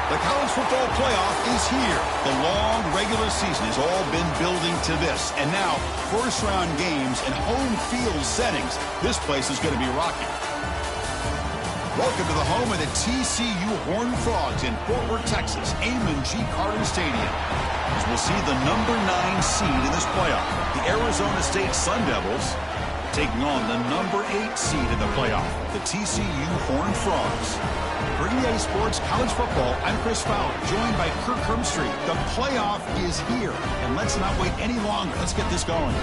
The college football playoff is here. The long regular season has all been building to this. And now, first-round games and home field settings. This place is going to be rocking. Welcome to the home of the TCU Horned Frogs in Fort Worth, Texas, Amon G. Carter Stadium. As we'll see the number 9 seed in this playoff, the Arizona State Sun Devils, taking on the number 8 seed in the playoff, the TCU Horned Frogs. For EA Sports College Football, I'm Chris Fowler, joined by Kirk Hermstreet. The playoff is here, and let's not wait any longer. Let's get this going.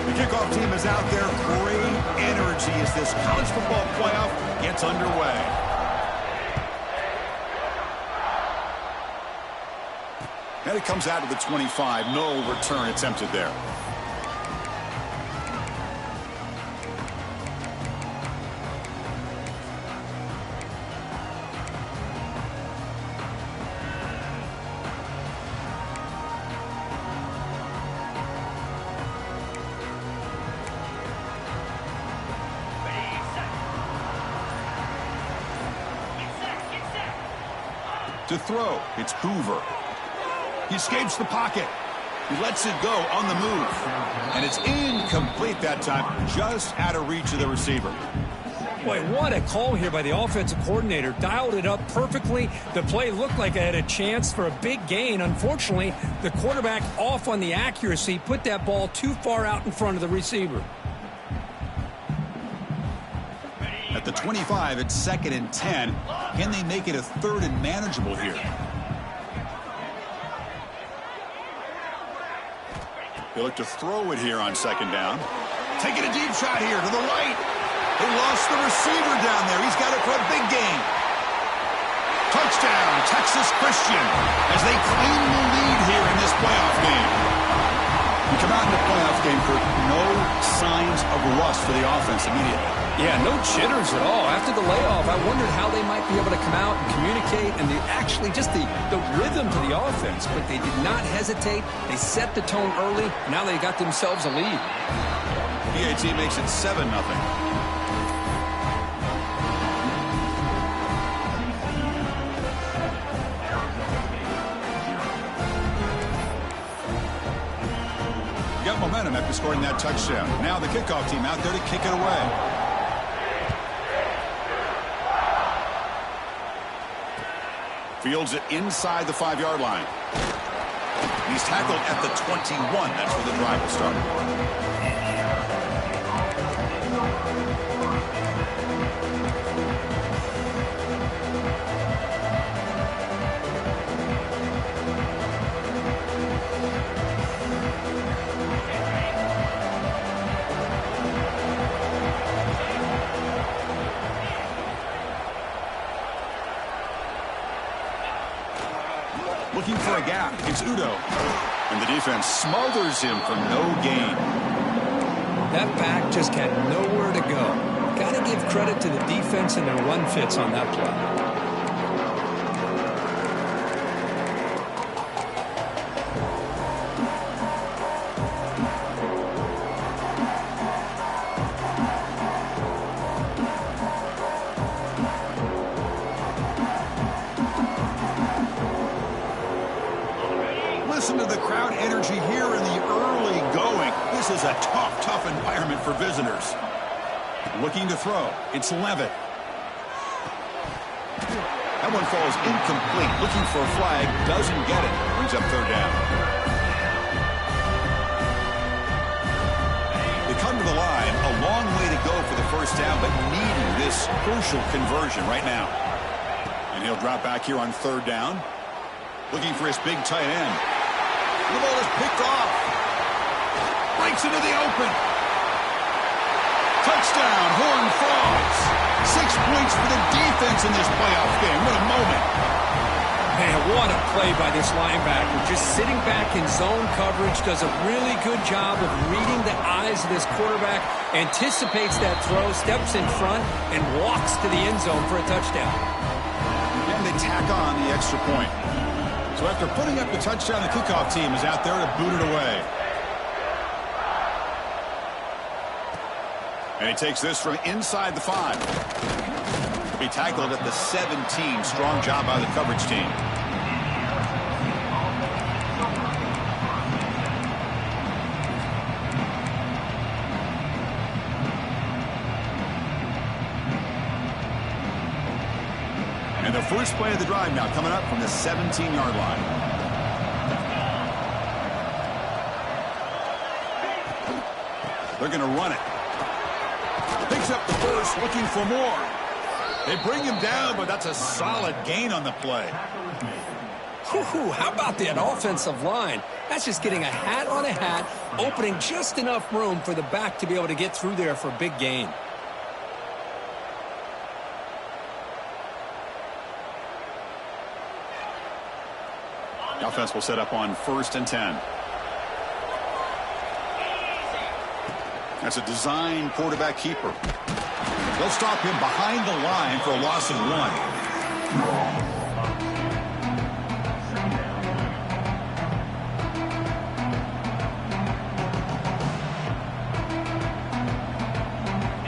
The kickoff team is out there. Great energy as this college football playoff gets underway. And it comes out of the 25. No return attempted there. To throw, it's Hoover. He escapes the pocket. He lets it go on the move. And it's incomplete that time, just out of reach of the receiver. Boy, what a call here by the offensive coordinator. Dialed it up perfectly. The play looked like it had a chance for a big gain. Unfortunately, the quarterback off on the accuracy, put that ball too far out in front of the receiver. At the 25, it's 2nd and 10. Can they make it a 3rd and manageable here? They look to throw it here on 2nd down. Taking a deep shot here to the right. They lost the receiver down there. He's got it for a big gain. Touchdown, Texas Christian, as they claim the lead here in this playoff game. We come out in the playoff game for no signs of rust for the offense immediately. Yeah, no jitters at all. After the layoff, I wondered how they might be able to come out and communicate and actually just the rhythm to the offense. But they did not hesitate. They set the tone early. Now they got themselves a lead. PAT makes it 7-0. Got momentum after scoring that touchdown. Now the kickoff team out there to kick it away. Fields it inside the 5-yard line. He's tackled at the 21. That's where the drive will start. Looking for a gap. It's Udo. And the defense smothers him for no gain. That back just had nowhere to go. Got to give credit to the defense and their run fits on that play. Listen to the crowd energy here in the early going. This is a tough environment for visitors. Looking to throw. It's Levitt. That one falls incomplete. Looking for a flag. Doesn't get it. Brings up 3rd down. They come to the line. A long way to go for the 1st down, but needing this crucial conversion right now. And he'll drop back here on 3rd down. Looking for his big tight end. The ball is picked off. Breaks into the open. Touchdown, Horned Frogs. 6 points for the defense in this playoff game. What a moment. Man, what a play by this linebacker. Just sitting back in zone coverage, does a really good job of reading the eyes of this quarterback, anticipates that throw, steps in front, and walks to the end zone for a touchdown. And they tack on the extra point. So after putting up the touchdown, the kickoff team is out there to boot it away. And he takes this from inside the 5. He tackled at the 17. Strong job by the coverage team. And the first play of the drive now coming up from the 17-yard line. They're going to run it. Picks up the first, looking for more. They bring him down, but that's a solid gain on the play. Whew, how about that offensive line? That's just getting a hat on a hat, opening just enough room for the back to be able to get through there for a big gain. The offense will set up on 1st and 10. That's a design quarterback keeper. They'll stop him behind the line for a loss of 1.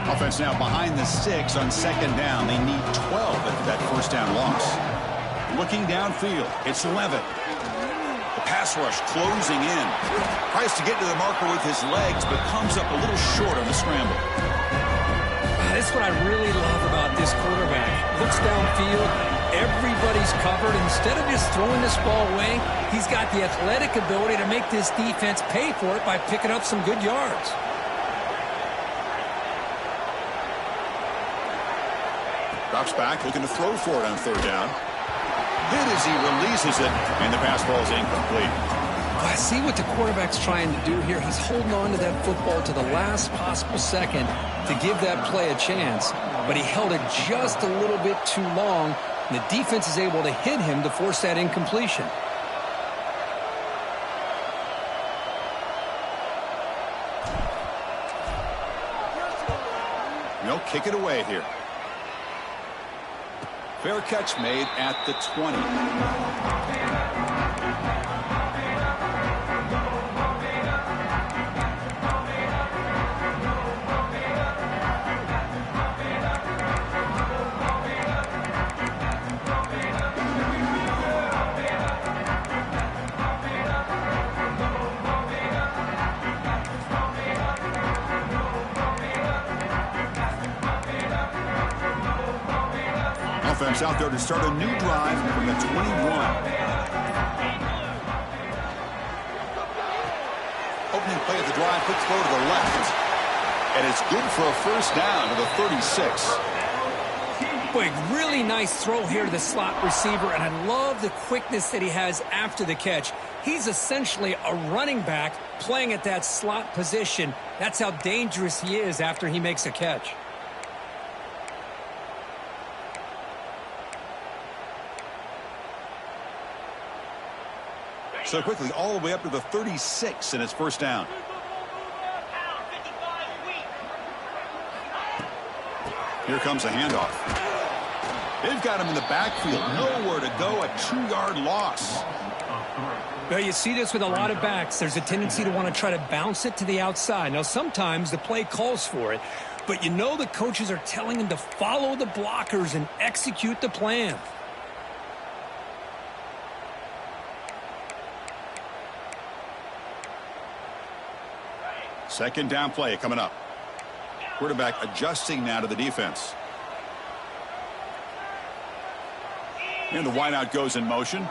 Offense now behind the 6 on 2nd down. They need 12 after that first down loss. Looking downfield, it's Levitt. The pass rush closing in. Tries to get to the marker with his legs, but comes up a little short on the scramble. That's what I really love about this quarterback. Looks downfield, everybody's covered. Instead of just throwing this ball away, he's got the athletic ability to make this defense pay for it by picking up some good yards. Drops back, looking to throw for it on 3rd down. Hit as he releases it, and the pass ball is incomplete. I see what the quarterback's trying to do here. He's holding on to that football to the last possible second to give that play a chance, but he held it just a little bit too long, and the defense is able to hit him to force that incompletion. They'll kick it away here. Fair catch made at the 20. Offense out there to start a new drive from the 21. Opening play of the drive, quick throw to the left. And it's good for a first down to the 36. Boy, really nice throw here to the slot receiver, and I love the quickness that he has after the catch. He's essentially a running back playing at that slot position. That's how dangerous he is after he makes a catch. So quickly all the way up to the 36 and it's first down. Here comes a handoff. They've got him in the backfield. Nowhere to go. A 2-yard loss. Well, you see this with a lot of backs. There's a tendency to want to try to bounce it to the outside. Now, sometimes the play calls for it, but you know the coaches are telling him to follow the blockers and execute the plan. Second down play coming up. Quarterback adjusting now to the defense. And the wideout goes in motion.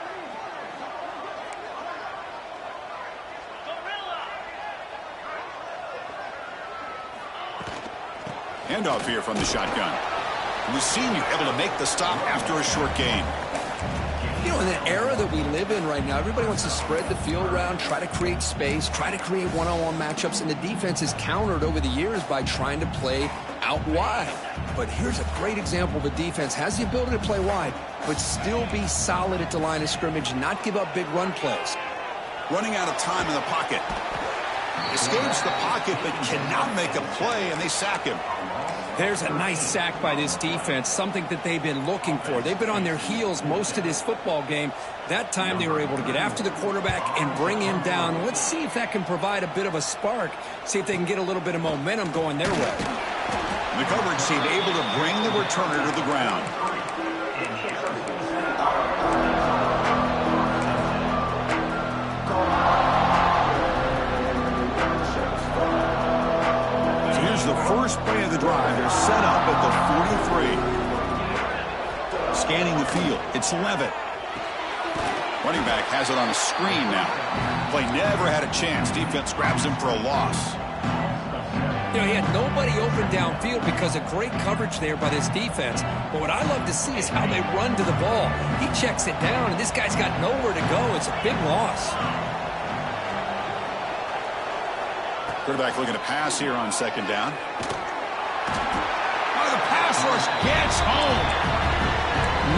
Handoff here from the shotgun. We've seen you able to make the stop after a short gain. You know, in the era that we live in right now, everybody wants to spread the field around, try to create space, try to create one-on-one matchups, and the defense is countered over the years by trying to play out wide. But here's a great example of a defense has the ability to play wide, but still be solid at the line of scrimmage, not give up big run plays. Running out of time in the pocket. Escapes the pocket, but cannot make a play, and they sack him. There's a nice sack by this defense, something that they've been looking for. They've been on their heels most of this football game. That time they were able to get after the quarterback and bring him down. Let's see if that can provide a bit of a spark, see if they can get a little bit of momentum going their way. The coverage team able to bring the returner to the ground. So here's the first play of the drive. They're set up at the 43. Scanning the field. It's Levitt. Running back has it on a screen now. Play never had a chance. Defense grabs him for a loss. You know, he had nobody open downfield because of great coverage there by this defense. But what I love to see is how they run to the ball. He checks it down, and this guy's got nowhere to go. It's a big loss. Quarterback looking to pass here on second down. Oh, the pass rush gets home.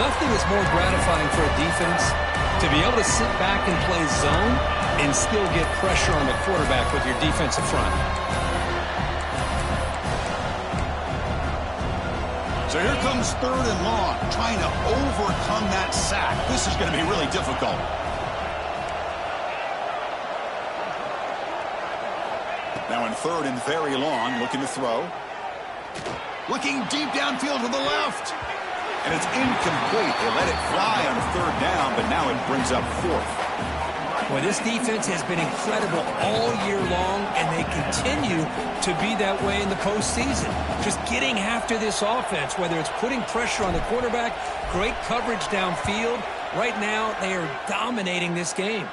Nothing is more gratifying for a defense to be able to sit back and play zone and still get pressure on the quarterback with your defensive front. So here comes 3rd and long, trying to overcome that sack. This is going to be really difficult. Now in 3rd and very long, looking to throw. Looking deep downfield to the left. And it's incomplete. They let it fly on 3rd down, but now it brings up 4th. Well, this defense has been incredible all year long, and they continue to be that way in the postseason. Just getting after this offense, whether it's putting pressure on the quarterback, great coverage downfield. Right now, they are dominating this game.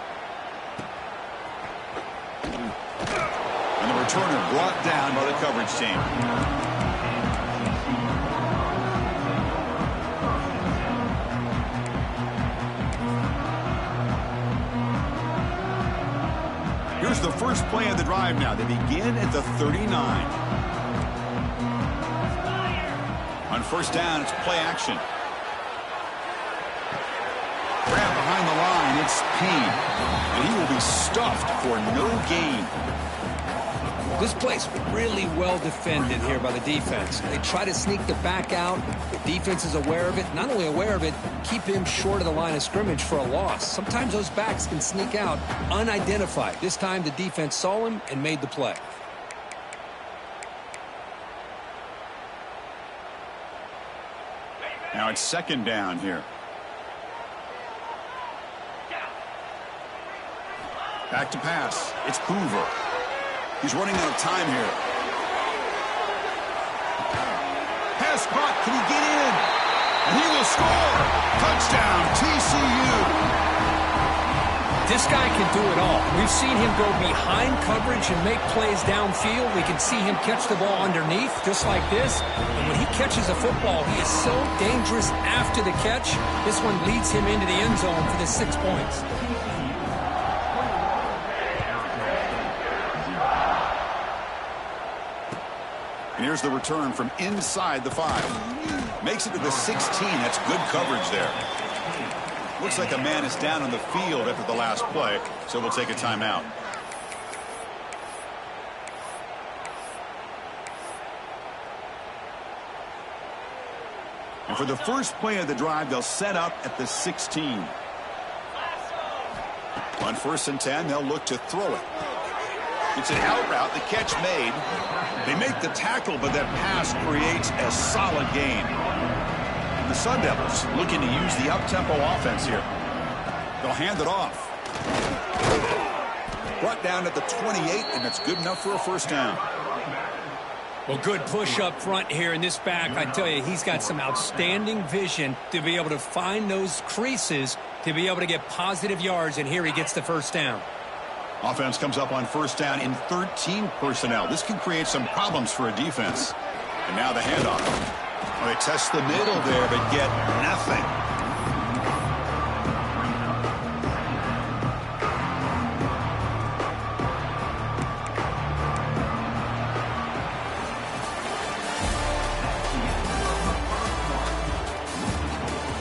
And the returner brought down by the coverage team. Here's the first play of the drive now. They begin at the 39. On 1st down, it's play action. Grab behind the line, it's Payne. And he will be stuffed for no gain. This play's really well defended here by the defense. They try to sneak the back out. The defense is aware of it. Not only aware of it, keep him short of the line of scrimmage for a loss. Sometimes those backs can sneak out unidentified. This time the defense saw him and made the play. Now it's 2nd down here. Back to pass. It's Hoover. He's running out of time here. Pass caught. Can he get in? And he will score. Touchdown, TCU. This guy can do it all. We've seen him go behind coverage and make plays downfield. We can see him catch the ball underneath, just like this. And when he catches a football, he is so dangerous after the catch. This one leads him into the end zone for the 6 points. And here's the return from inside the 5. Makes it to the 16. That's good coverage there. Looks like a man is down on the field after the last play, so we'll take a timeout. And for the first play of the drive, they'll set up at the 16. On 1st and 10, they'll look to throw it. It's an out route, the catch made. They make the tackle, but that pass creates a solid gain. The Sun Devils looking to use the up-tempo offense here. They'll hand it off. Brought down at the 28, and that's good enough for a 1st down. Well, good push up front here in this back. I tell you, he's got some outstanding vision to be able to find those creases to be able to get positive yards, and here he gets the 1st down. Offense comes up on 1st down in 13 personnel. This can create some problems for a defense. And now the handoff. Well, they test the middle there, but get nothing.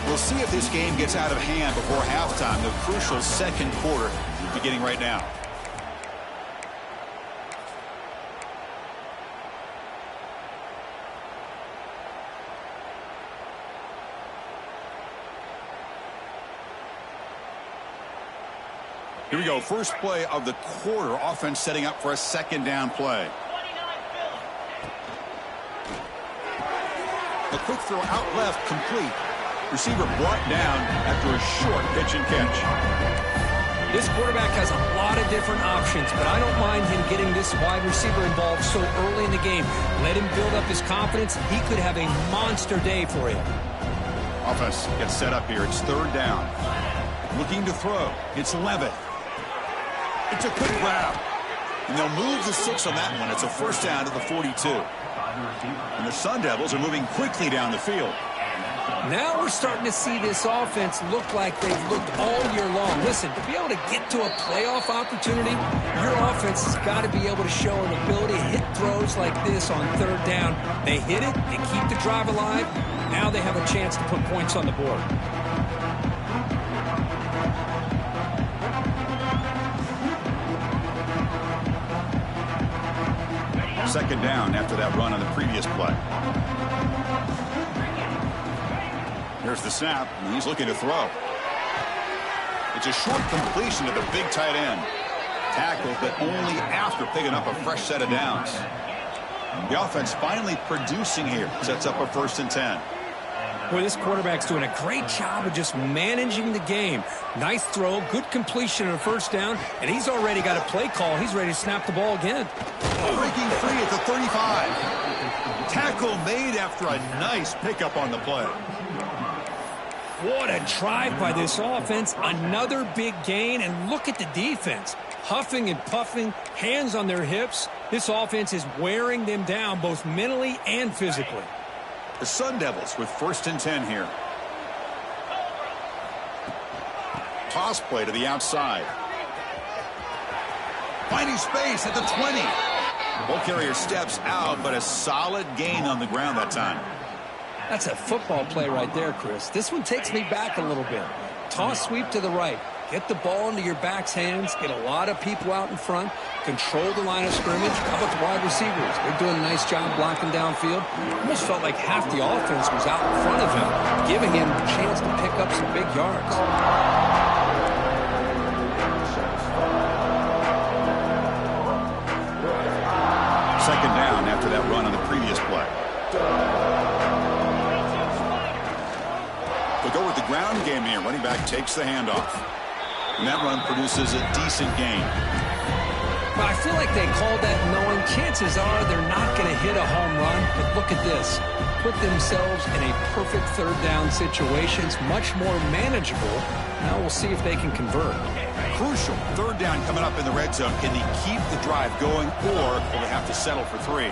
We'll see if this game gets out of hand before halftime. The crucial 2nd quarter beginning right now. Here we go. First play of the quarter. Offense setting up for a 2nd down play. A quick throw out left, complete. Receiver brought down after a short pitch and catch. This quarterback has a lot of different options, but I don't mind him getting this wide receiver involved so early in the game. Let him build up his confidence. He could have a monster day for you. Offense gets set up here. It's third down. Looking to throw. It's Levitt. It's a quick grab. And they'll move the 6 on that one. It's a first down to the 42. And the Sun Devils are moving quickly down the field. Now we're starting to see this offense look like they've looked all year long. Listen, to be able to get to a playoff opportunity, your offense has got to be able to show an ability to hit throws like this on third down. They hit it, they keep the drive alive. Now they have a chance to put points on the board. Second down after that run on the previous play. Here's the snap, and he's looking to throw. It's a short completion to the big tight end. Tackled, but only after picking up a fresh set of downs. The offense finally producing here. Sets up a 1st and 10. Boy, this quarterback's doing a great job of just managing the game. Nice throw, good completion and a first down, and he's already got a play call. He's ready to snap the ball again. Breaking free at the 35. Tackle made after a nice pickup on the play. What a drive by this offense. Another big gain, and look at the defense. Huffing and puffing, hands on their hips. This offense is wearing them down both mentally and physically. The Sun Devils with 1st and 10 here. Toss play to the outside. Finding space at the 20. Ball carrier steps out, but a solid gain on the ground that time. That's a football play right there, Chris. This one takes me back a little bit. Toss sweep to the right. Get the ball into your back's hands. Get a lot of people out in front. Control the line of scrimmage. How about the wide receivers? They're doing a nice job blocking downfield. Almost felt like half the offense was out in front of him, giving him a chance to pick up some big yards. Second down after that run on the previous play. They go with the ground game here. Running back takes the handoff. And that run produces a decent gain. But I feel like they called that knowing chances are they're not going to hit a home run. But look at this. Put themselves in a perfect third down situation. It's much more manageable. Now we'll see if they can convert. Crucial. Third down coming up in the red zone. Can they keep the drive going, or will they have to settle for 3?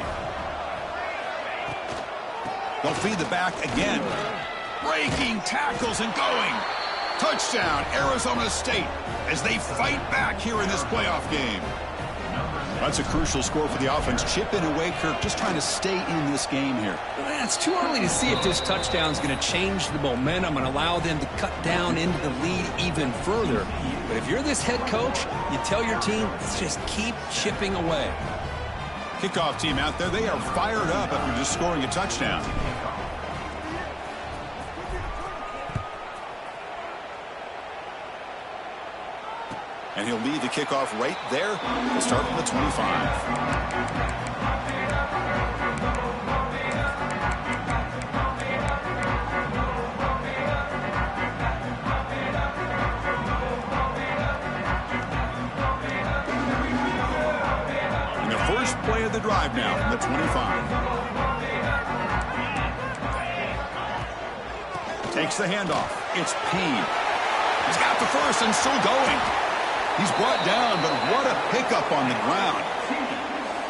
They'll feed the back again. Breaking tackles and going. Touchdown, Arizona State, as they fight back here in this playoff game. That's a crucial score for the offense. Chipping away, Kirk, just trying to stay in this game here. Well, it's too early to see if this touchdown is going to change the momentum and allow them to cut down into the lead even further. But if you're this head coach, you tell your team, let's just keep chipping away. Kickoff team out there, they are fired up after just scoring a touchdown. And he'll lead the kickoff right there. He'll start from the 25. And the first play of the drive now from the 25. Takes the handoff. It's Peen. He's got the first and still going. He's brought down, but what a pickup on the ground.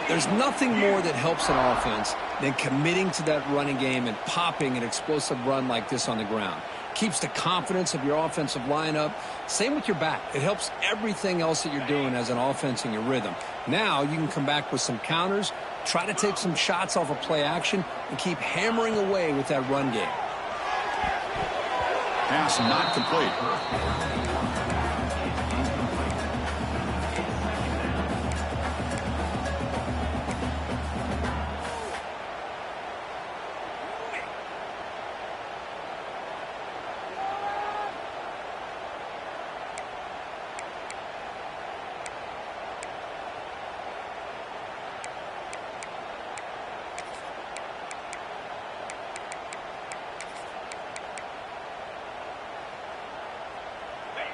There's nothing more that helps an offense than committing to that running game and popping an explosive run like this on the ground. Keeps the confidence of your offensive lineup. Same with your back. It helps everything else that you're doing as an offense in your rhythm. Now you can come back with some counters, try to take some shots off of play action, and keep hammering away with that run game. Pass not complete.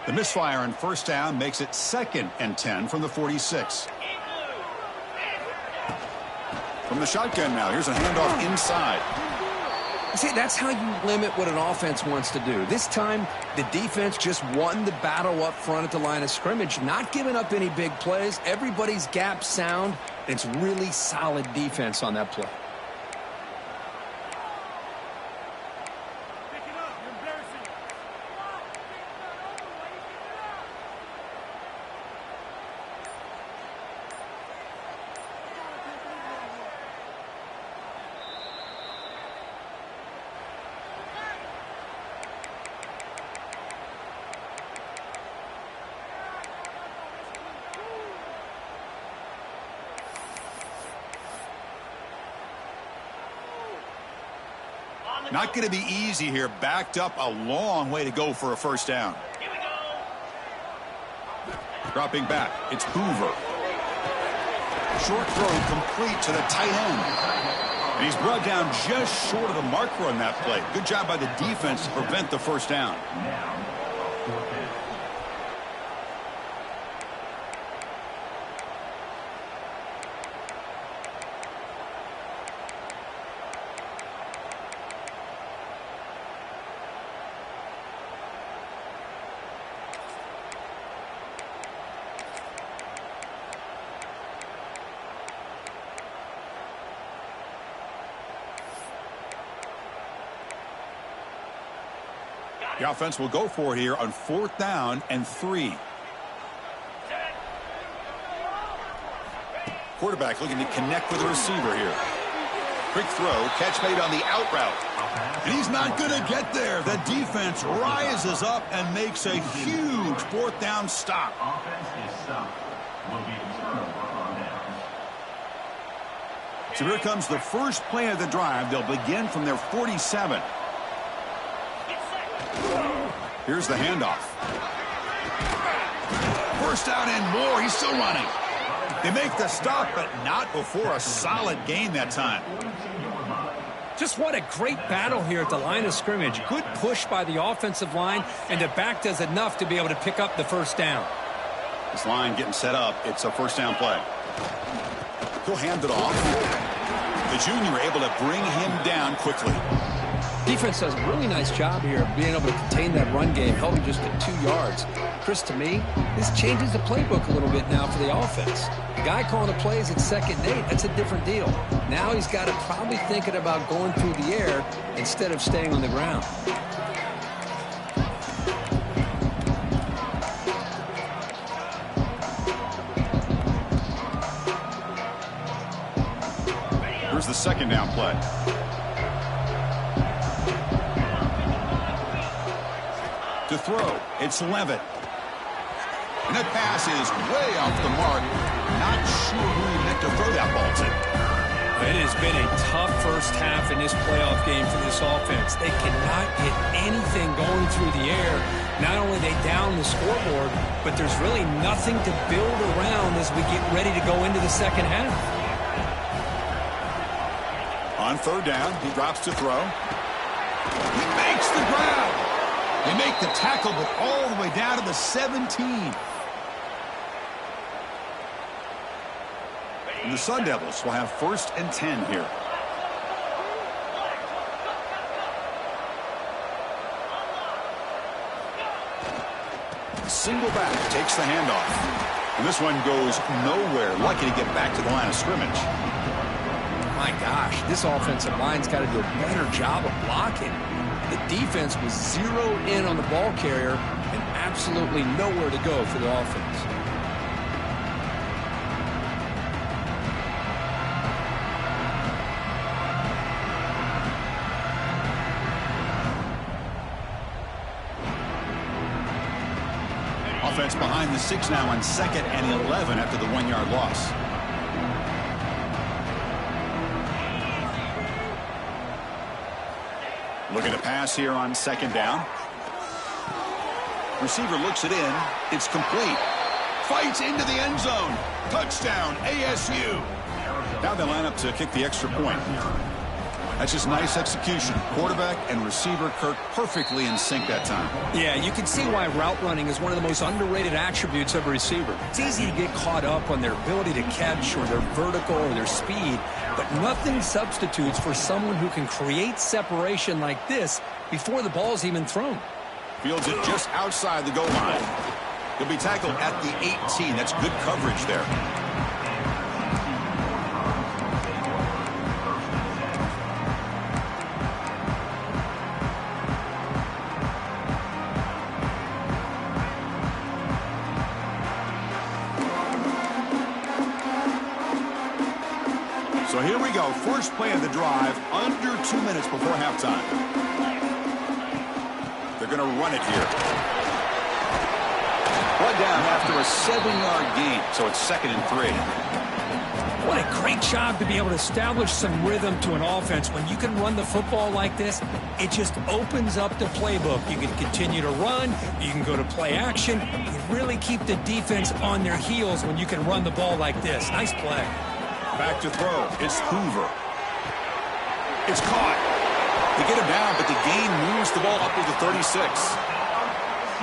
The misfire on first down makes it 2nd and 10 from the 46. From the shotgun now, here's a handoff inside. See, that's how you limit what an offense wants to do. This time, the defense just won the battle up front at the line of scrimmage, not giving up any big plays. Everybody's gap sound. It's really solid defense on that play. Not going to be easy here. Backed up a long way to go for a first down. Dropping back, it's Hoover. Short throw complete to the tight end. And he's brought down just short of the marker on that play. Good job by the defense to prevent the first down. The offense will go for it here on 4th down and 3. Quarterback looking to connect with the receiver here. Quick throw, catch made on the out route. And he's not going to get there. The defense rises up and makes a huge 4th down stop. So here comes the first play of the drive. They'll begin from their 47. Here's the handoff. First down and more. He's still running. They make the stop, but not before a solid gain that time. Just what a great battle here at the line of scrimmage. Good push by the offensive line, and the back does enough to be able to pick up the first down. This line getting set up. It's a first down play. He'll hand it off. The junior able to bring him down quickly. Defense does a really nice job here of being able to contain that run game, held him just at 2 yards. Chris, to me, this changes the playbook a little bit now for the offense. The guy calling the plays at 2nd and 8, that's a different deal. Now he's got to probably thinking about going through the air instead of staying on the ground. Here's the 2nd down play. To throw, it's Levitt. And that pass is way off the mark. Not sure who he meant to throw that ball to. It has been a tough first half in this playoff game for this offense. They cannot get anything going through the air. Not only they down the scoreboard, but there's really nothing to build around as we get ready to go into the second half. On 3rd down, he drops to throw. He makes the grab. They make the tackle, but all the way down to the 17. And the Sun Devils will have 1st and 10 here. Single back takes the handoff. And this one goes nowhere. Lucky to get back to the line of scrimmage. My gosh, this offensive line's got to do a better job of blocking. The defense was zeroed in on the ball carrier and absolutely nowhere to go for the offense. Offense behind the 6 now on 2nd and 11 after the 1-yard loss. Looking to pass here on 2nd down. Receiver looks it in. It's complete. Fights into the end zone. Touchdown, ASU. Now they line up to kick the extra point. That's just nice execution. Quarterback and receiver Kirk perfectly in sync that time. Yeah, you can see why route running is one of the most underrated attributes of a receiver. It's easy to get caught up on their ability to catch or their vertical or their speed, but nothing substitutes for someone who can create separation like this before the ball's even thrown. Fields it just outside the goal line. He'll be tackled at the 18. That's good coverage there. So here we go. First play of the drive, under 2 minutes before halftime. They're going to run it here. One down after a 7-yard gain, so it's 2nd and 3. What a great job to be able to establish some rhythm to an offense. When you can run the football like this, it just opens up the playbook. You can continue to run. You can go to play action. You really keep the defense on their heels when you can run the ball like this. Nice play. Back to throw. It's Hoover. It's caught. They get him down, but the gain moves the ball up to the 36.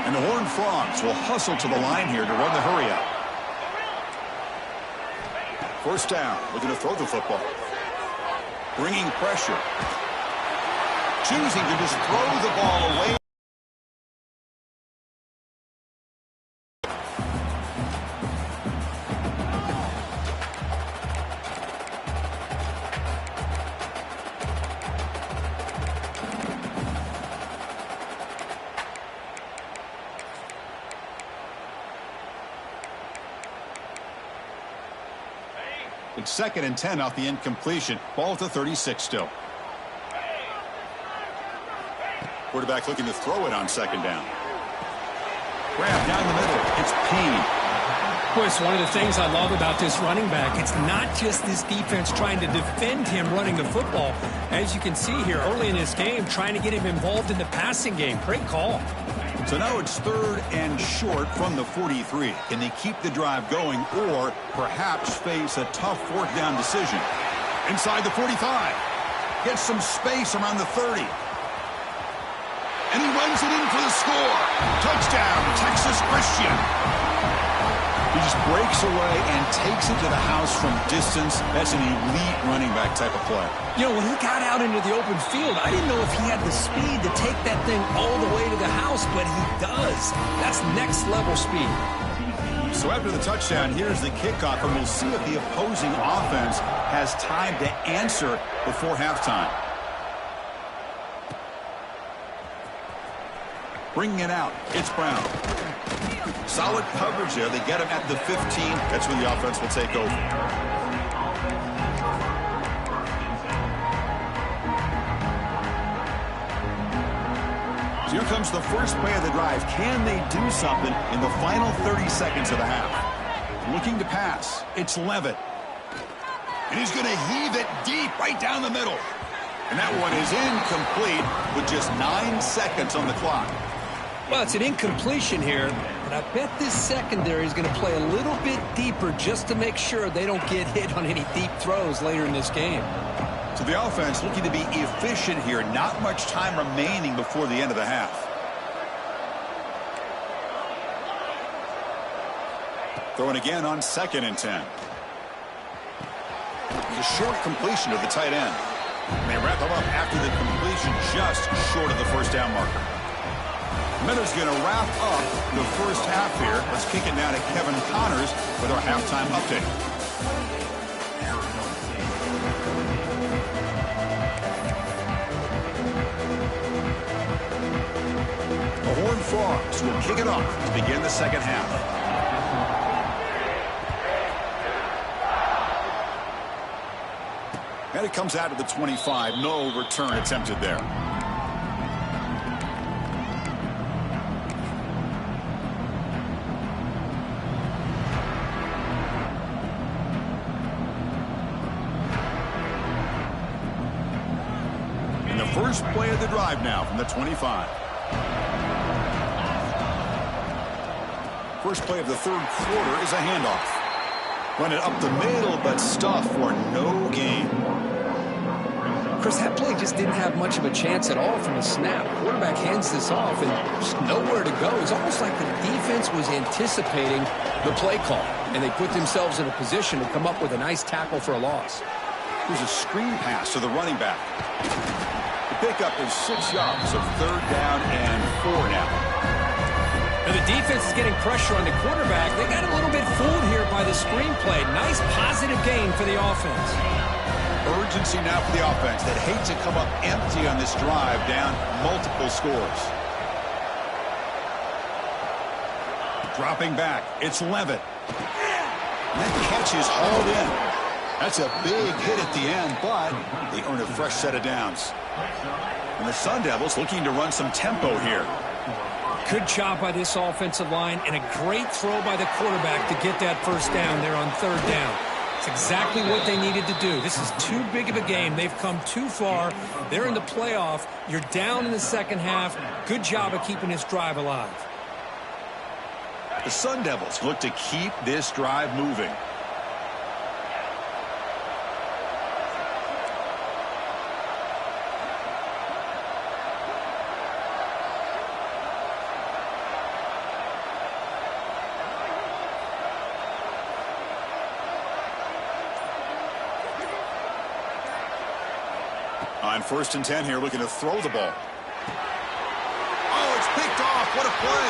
And the Horned Frogs will hustle to the line here to run the hurry up. First down, looking to throw the football. Bringing pressure. Choosing to just throw the ball away. It's 2nd and 10 off the incompletion. Ball at the 36 still. Quarterback looking to throw it on 2nd down. Grab down the middle. It's Payne. Of course, one of the things I love about this running back, it's not just this defense trying to defend him running the football. As you can see here early in this game, trying to get him involved in the passing game. Great call. So now it's 3rd and short from the 43. Can they keep the drive going or perhaps face a tough 4th down decision? Inside the 45. Gets some space around the 30. And he runs it in for the score. Touchdown, Texas Christian. He just breaks away and takes it to the house from distance. That's an elite running back type of play. You know, when he got out into the open field, I didn't know if he had the speed to take that thing all the way to the house, but he does. That's next level speed. So after the touchdown, here's the kickoff, and we'll see if the opposing offense has time to answer before halftime. Bringing it out, it's Brown. Solid coverage there. They get him at the 15. That's where the offense will take over. So here comes the first play of the drive. Can they do something in the final 30 seconds of the half? Looking to pass. It's Levitt. And he's going to heave it deep right down the middle. And that one is incomplete with just 9 seconds on the clock. Well, it's an incompletion here, but I bet this secondary is going to play a little bit deeper just to make sure they don't get hit on any deep throws later in this game. So the offense looking to be efficient here. Not much time remaining before the end of the half. Throwing again on 2nd and 10. A short completion to the tight end. And they wrap him up after the completion just short of the 1st down marker. Miller's going to wrap up the first half here. Let's kick it now to Kevin Connors with our halftime update. The Horned Frogs will kick it off to begin the second half. And it comes out of the 25. No return attempted there. First play of the drive now from the 25. First play of the 3rd quarter is a handoff. Run it up the middle, but stuff for no gain. Chris, that play just didn't have much of a chance at all from the snap. Quarterback hands this off and just nowhere to go. It's almost like the defense was anticipating the play call, and they put themselves in a position to come up with a nice tackle for a loss. Here's a screen pass to the running back. The pickup is 6 yards of 3rd down and 4 now. Now the defense is getting pressure on the quarterback. They got a little bit fooled here by the screenplay. Nice positive gain for the offense. Urgency now for the offense that hate to come up empty on this drive, down multiple scores. Dropping back, it's Levitt. And that catch is hauled in. That's a big hit at the end, but they earn a fresh set of downs. And the Sun Devils looking to run some tempo here. Good job by this offensive line, and a great throw by the quarterback to get that first down there on 3rd down. It's exactly what they needed to do. This is too big of a game. They've come too far. They're in the playoff. You're down in the second half. Good job of keeping this drive alive. The Sun Devils look to keep this drive moving. On 1st and 10 here, looking to throw the ball. Oh, it's picked off. What a play.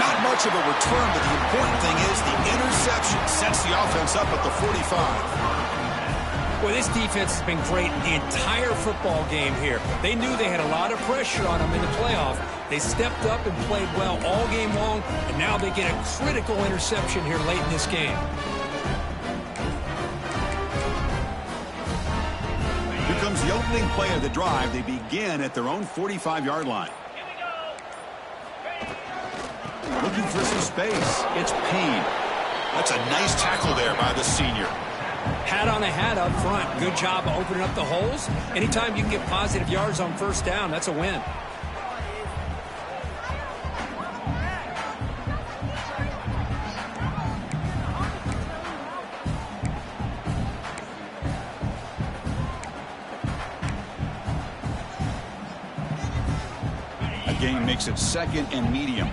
Not much of a return, but the important thing is the interception sets the offense up at the 45. Well, this defense has been great the entire football game here. They knew they had a lot of pressure on them in the playoff. They stepped up and played well all game long, and now they get a critical interception here late in this game. Here comes the opening play of the drive. They begin at their own 45-yard line. Looking for some space. It's Payne. That's a nice tackle there by the senior. Hat on a hat up front. Good job of opening up the holes. Anytime you can get positive yards on 1st down, that's a win. A gain makes it 2nd and medium.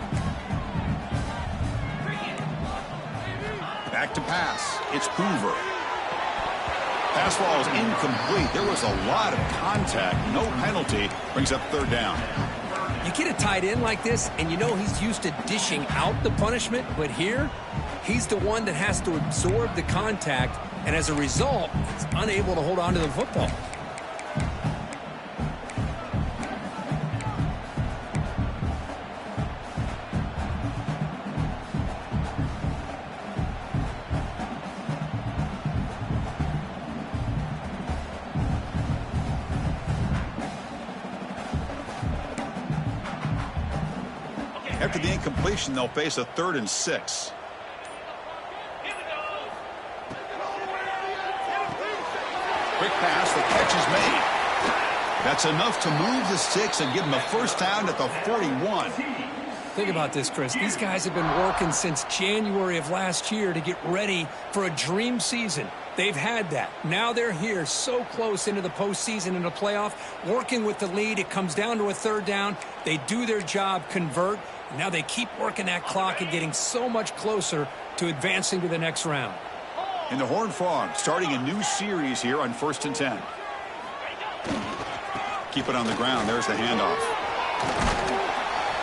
Back to pass. It's Hoover. Pass ball is incomplete. There was a lot of contact. No penalty. Brings up 3rd down. You get a tight end like this, and you know he's used to dishing out the punishment, but here, he's the one that has to absorb the contact, and as a result, he's unable to hold on to the football. After the incompletion, they'll face a 3rd and 6. Quick pass, the catch is made. That's enough to move the sticks and give them a 1st down at the 41. Think about this, Chris. These guys have been working since January of last year to get ready for a dream season. They've had that. Now they're here so close into the postseason and the playoff, working with the lead. It comes down to a 3rd down. They do their job, convert. And now they keep working that clock and getting so much closer to advancing to the next round. In the Horned Frog, starting a new series here on 1st and 10. Keep it on the ground. There's the handoff.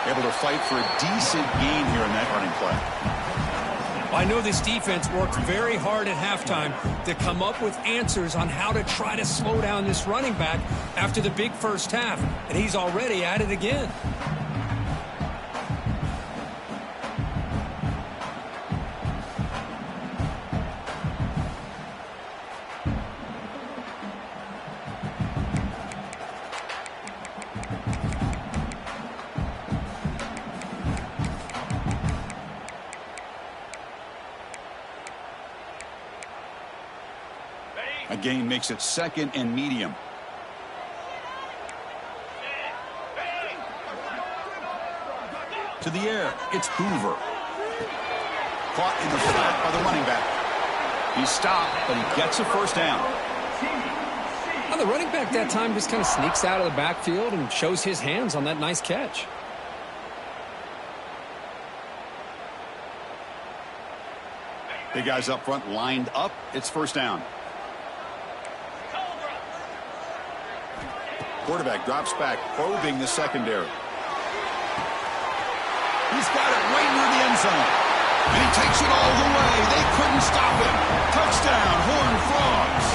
Able to fight for a decent gain here in that running play. I know this defense worked very hard at halftime to come up with answers on how to try to slow down this running back after the big first half, and he's already at it again. A gain makes it 2nd and medium. To the air, it's Hoover. Caught in the flat by the running back. He's stopped, but he gets a 1st down. Well, the running back that time just kind of sneaks out of the backfield and shows his hands on that nice catch. Big guys up front lined up. It's first down. Quarterback drops back, probing the secondary. He's got it right near the end zone. And he takes it all the way. They couldn't stop him. Touchdown, Horned Frogs.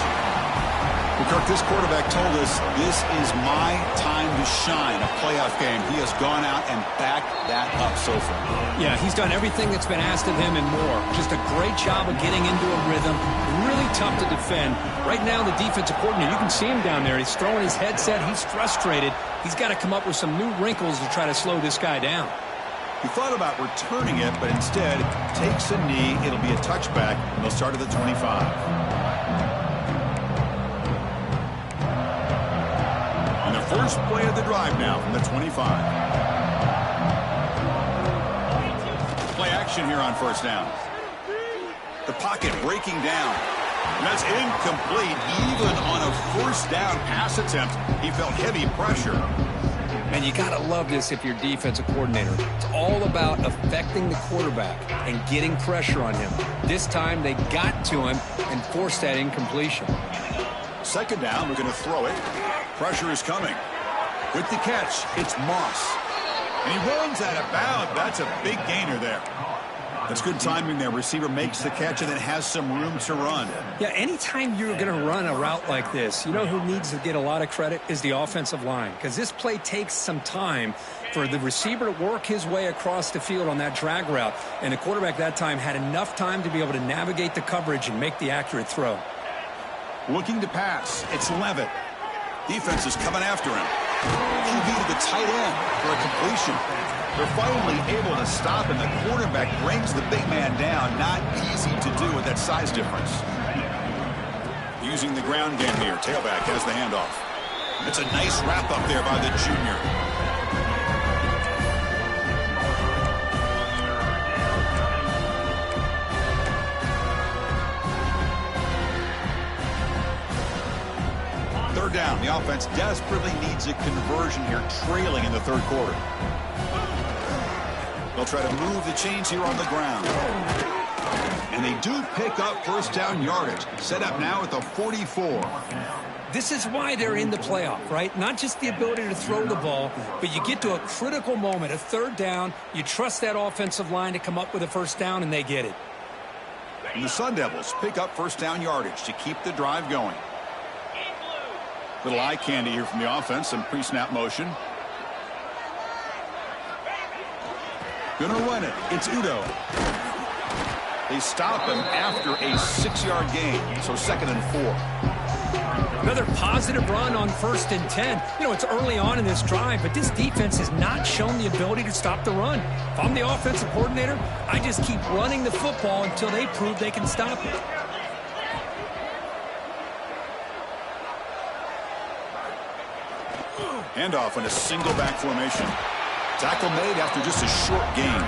Kirk, this quarterback told us this is my time to shine, a playoff game. He has gone out and backed that up so far. Yeah, he's done everything that's been asked of him and more. Just a great job of getting into a rhythm. Really tough to defend. Right now, the defensive coordinator, you can see him down there. He's throwing his headset. He's frustrated. He's got to come up with some new wrinkles to try to slow this guy down. He thought about returning it, but instead takes a knee. It'll be a touchback, and they'll start at the 25. First play of the drive now from the 25. Play action here on first down. The pocket breaking down. And that's incomplete. Even on a first down pass attempt, he felt heavy pressure. And you got to love this if you're defensive coordinator. It's all about affecting the quarterback and getting pressure on him. This time they got to him and forced that incompletion. Second down, we're going to throw it. Pressure is coming. With the catch, it's Moss. And he runs out of bounds. That's a big gainer there. That's good timing there. Receiver makes the catch and then has some room to run. Yeah, anytime you're going to run a route like this, you know who needs to get a lot of credit is the offensive line. Because this play takes some time for the receiver to work his way across the field on that drag route. And the quarterback that time had enough time to be able to navigate the coverage and make the accurate throw. Looking to pass. It's Levitt. Defense is coming after him. QB to the tight end for a completion. They're finally able to stop, and the quarterback brings the big man down. Not easy to do with that size difference. Using the ground game here. Tailback has the handoff. It's a nice wrap up there by the junior. Third down. The offense desperately needs a conversion here, trailing in the third quarter. They'll try to move the chains here on the ground. And they do pick up first down yardage. Set up now at the 44. This is why they're in the playoff, right? Not just the ability to throw the ball, but you get to a critical moment, a third down. You trust that offensive line to come up with a first down, and they get it. And the Sun Devils pick up first down yardage to keep the drive going. Little eye candy here from the offense, some pre-snap motion. Gonna run it. It's Udo. They stop him after a 6-yard gain, so 2nd and 4. Another positive run on 1st and 10. You know, it's early on in this drive, but this defense has not shown the ability to stop the run. If I'm the offensive coordinator, I just keep running the football until they prove they can stop it. Handoff in a single back formation. Tackle made after just a short gain.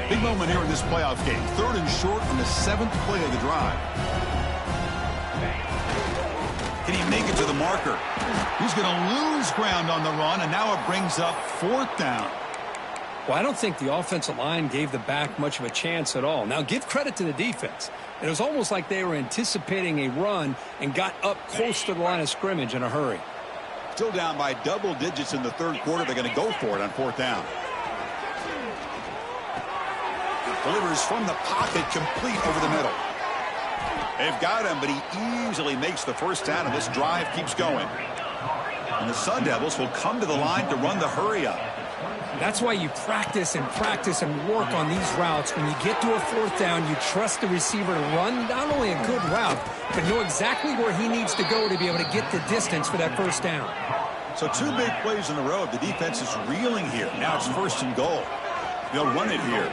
Big moment here in this playoff game. 3rd and short on the 7th play of the drive. Can he make it to the marker? He's going to lose ground on the run, and now it brings up 4th down. Well, I don't think the offensive line gave the back much of a chance at all. Now, give credit to the defense. It was almost like they were anticipating a run and got up close to the line of scrimmage in a hurry. Still down by double digits in the 3rd quarter. They're going to go for it on 4th down. Delivers from the pocket, complete over the middle. They've got him, but he easily makes the first down, and this drive keeps going. And the Sun Devils will come to the line to run the hurry up. That's why you practice and work on these routes. When you get to a 4th down, you trust the receiver to run not only a good route, but know exactly where he needs to go to be able to get the distance for that first down. So 2 big plays in a row. The defense is reeling here. Now it's 1st and goal. They'll run it here.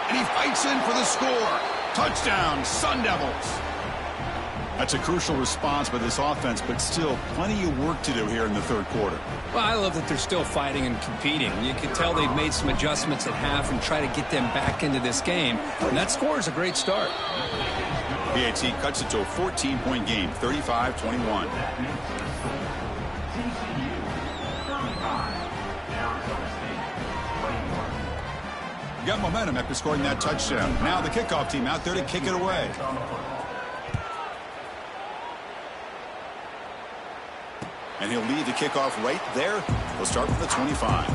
And he fights in for the score. Touchdown, Sun Devils. That's a crucial response by this offense, but still plenty of work to do here in the third quarter. Well, I love that they're still fighting and competing. You can tell they've made some adjustments at half and try to get them back into this game. And that score is a great start. PAT cuts it to a 14-point game, 35-21. Got momentum after scoring that touchdown. Now the kickoff team out there to kick it away. And he'll lead the kickoff right there. He'll start from the 25.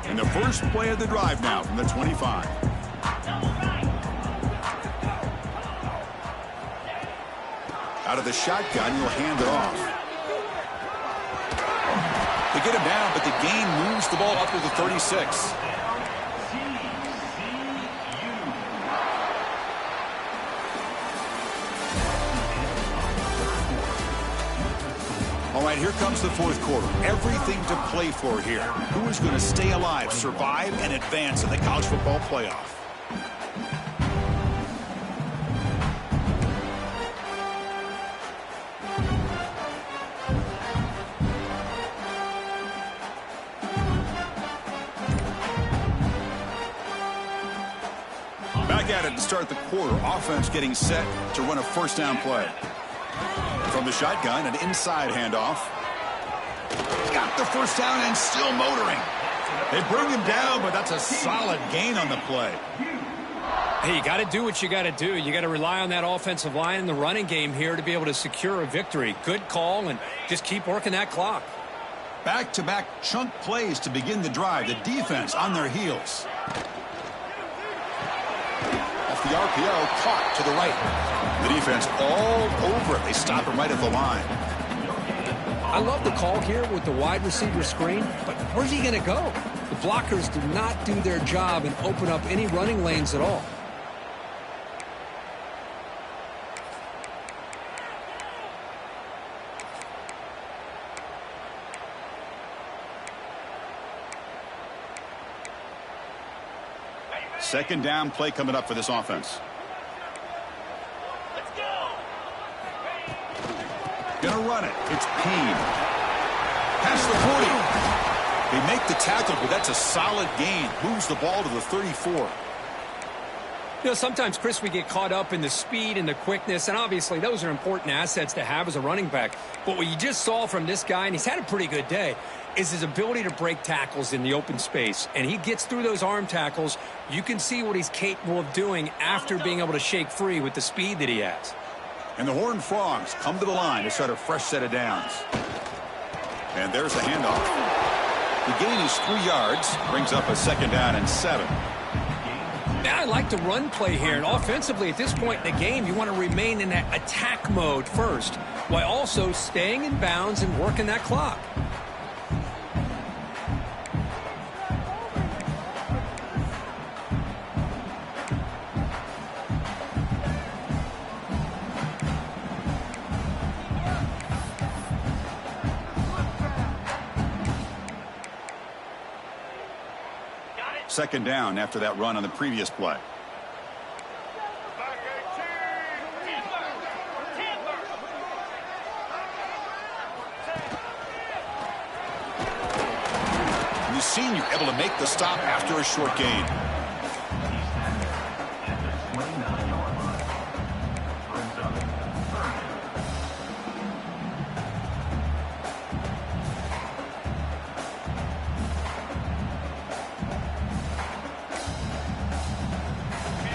And the first play of the drive now from the 25. Out of the shotgun, he'll hand it off. They get him down, but the gain moves the ball up to the 36. All right, here comes the fourth quarter. Everything to play for here. Who is going to stay alive, survive, and advance in the college football playoff? Back at it to start the quarter. Offense getting set to run a first down play. From the shotgun, an inside handoff. Got the first down and still motoring. They bring him down, but that's a solid gain on the play. Hey, you got to do what you got to do. You got to rely on that offensive line in the running game here to be able to secure a victory. Good call, and just keep working that clock. Back-to-back chunk plays to begin the drive. The defense on their heels. Off the RPO, caught to the right. The defense all over it. They stop him right at the line. I love the call here with the wide receiver screen, but where's he going to go? The blockers do not do their job and open up any running lanes at all. Second down play coming up for this offense. Let's go. Gonna run it. It's Payne. Past the 40. They make the tackle, but that's a solid gain. Moves the ball to the 34. You know, sometimes, Chris, we get caught up in the speed and the quickness, and obviously those are important assets to have as a running back. But what you just saw from this guy, and he's had a pretty good day, is his ability to break tackles in the open space. And he gets through those arm tackles. You can see what he's capable of doing after being able to shake free with the speed that he has. And the Horned Frogs come to the line to start a fresh set of downs. And there's the handoff. The gain is 3 yards, brings up a second down and 7. Now, I like the run play here. And offensively, at this point in the game, you want to remain in that attack mode first, while also staying in bounds and working that clock. Second down after that run on the previous play. And the senior able to make the stop after a short gain.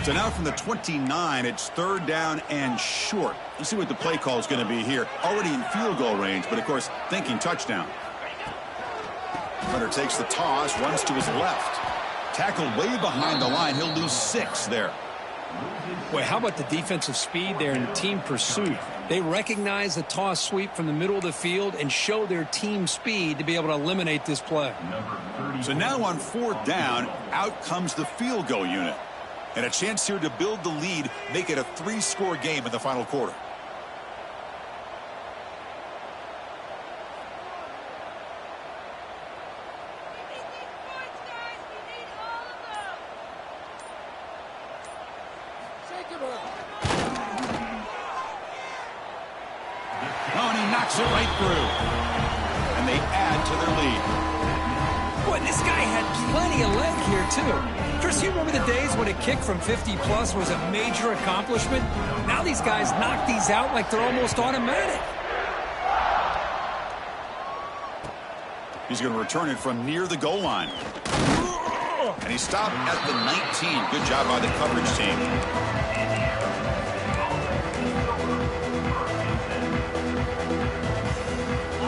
So now from the 29, it's third down and short. Let's see what the play call is going to be here. Already in field goal range, but of course, thinking touchdown. Hunter takes the toss, runs to his left. Tackled way behind the line. He'll lose 6 there. Boy, how about the defensive speed there and team pursuit? They recognize the toss sweep from the middle of the field and show their team speed to be able to eliminate this play. So now on fourth down, out comes the field goal unit. And a chance here to build the lead, make it a 3-score game in the final quarter. Oh, and he knocks it right through. And they add to their lead. Boy, this guy had plenty of leg here, too. Chris, you remember the days when a kick from 50-plus was a major accomplishment? Now these guys knock these out like they're almost automatic. He's going to return it from near the goal line. And he stopped at the 19. Good job by the coverage team.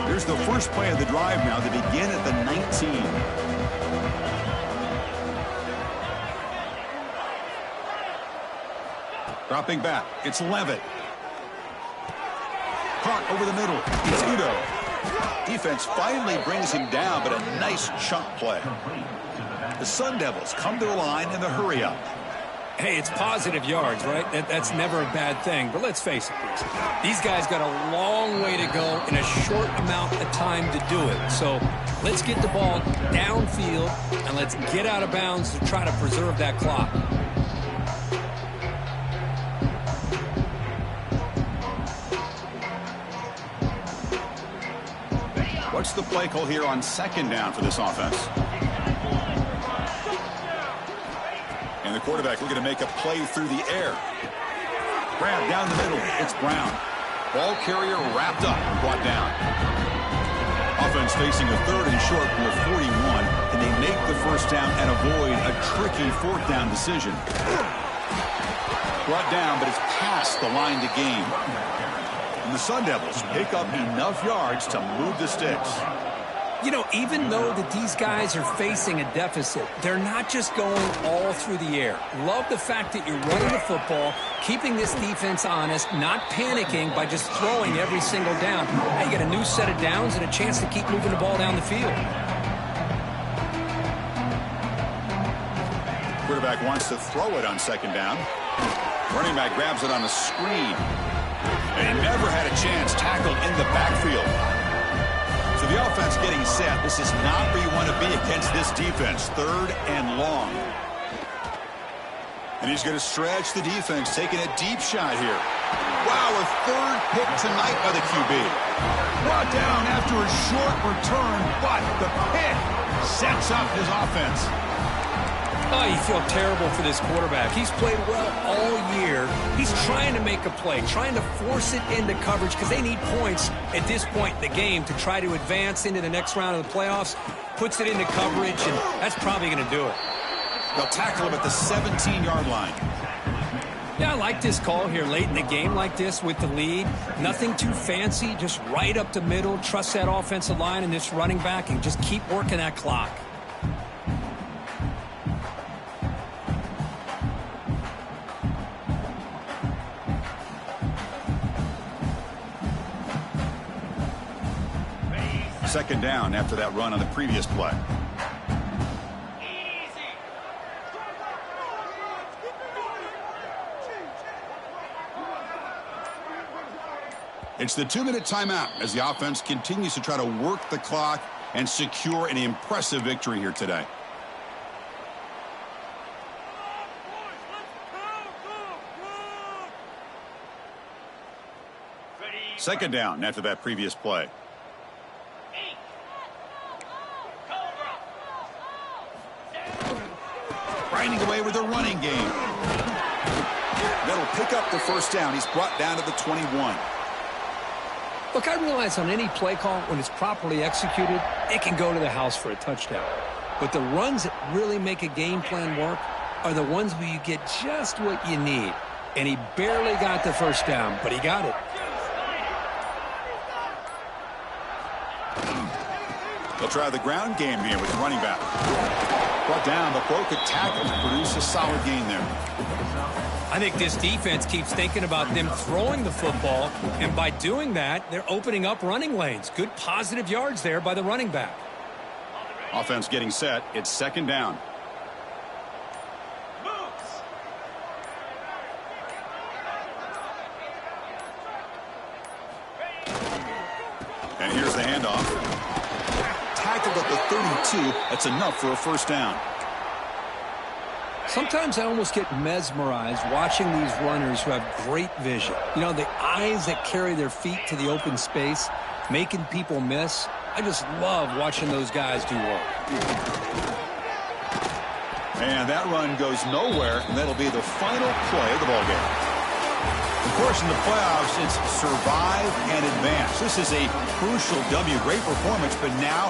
Here's the first play of the drive now. They begin at the 19. Dropping back. It's Levitt. Caught over the middle. It's Udo. Defense finally brings him down, but a nice chunk play. The Sun Devils come to the line in the hurry-up. Hey, it's positive yards, right? That's never a bad thing. But let's face it, these guys got a long way to go in a short amount of time to do it. So let's get the ball downfield, and let's get out of bounds to try to preserve that clock. What's the play call here on second down for this offense? And the quarterback looking to make a play through the air. Grab down the middle. It's Brown. Ball carrier wrapped up and brought down. Offense facing a 3rd and short from the 41, and they make the first down and avoid a tricky 4th down decision. Brought down, but it's past the line to gain. And the Sun Devils pick up enough yards to move the sticks. You know, even though that these guys are facing a deficit, they're not just going all through the air. Love the fact that you're running the football, keeping this defense honest, not panicking by just throwing every single down. Now you get a new set of downs and a chance to keep moving the ball down the field. Quarterback wants to throw it on second down. Running back grabs it on a screen. And he never had a chance tackled in the backfield. So the offense getting set. This is not where you want to be against this defense. 3rd and long. And he's going to stretch the defense, taking a deep shot here. Wow, a 3rd pick tonight by the QB. Brought down after a short return, but the pick sets up his offense. Oh, you feel terrible for this quarterback. He's played well all year. He's trying to make a play, trying to force it into coverage because they need points at this point in the game to try to advance into the next round of the playoffs. Puts it into coverage, and that's probably going to do it. They'll tackle him at the 17-yard line. Yeah, I like this call here late in the game like this with the lead. Nothing too fancy, just right up the middle. Trust that offensive line and this running back and just keep working that clock. Second down after that run on the previous play. It's the 2-minute timeout as the offense continues to try to work the clock and secure an impressive victory here today. Second down after that previous play. Grinding away with a running game. That'll pick up the first down. He's brought down to the 21. Look, I realize on any play call, when it's properly executed, it can go to the house for a touchdown. But the runs that really make a game plan work are the ones where you get just what you need. And he barely got the first down, but he got it. They'll try the ground game here with the running back. Brought down, but broke a tackle to produce a solid gain there. I think this defense keeps thinking about them throwing the football, and by doing that, they're opening up running lanes. Good positive yards there by the running back. Offense getting set. It's second down. And here's the handoff. Tackled at the 32. That's enough for a first down. Sometimes I almost get mesmerized watching these runners who have great vision. You know, the eyes that carry their feet to the open space, making people miss. I just love watching those guys do work. And that run goes nowhere, and that'll be the final play of the ballgame. Of course, in the playoffs, it's survive and advance. This is a crucial W. Great performance, but now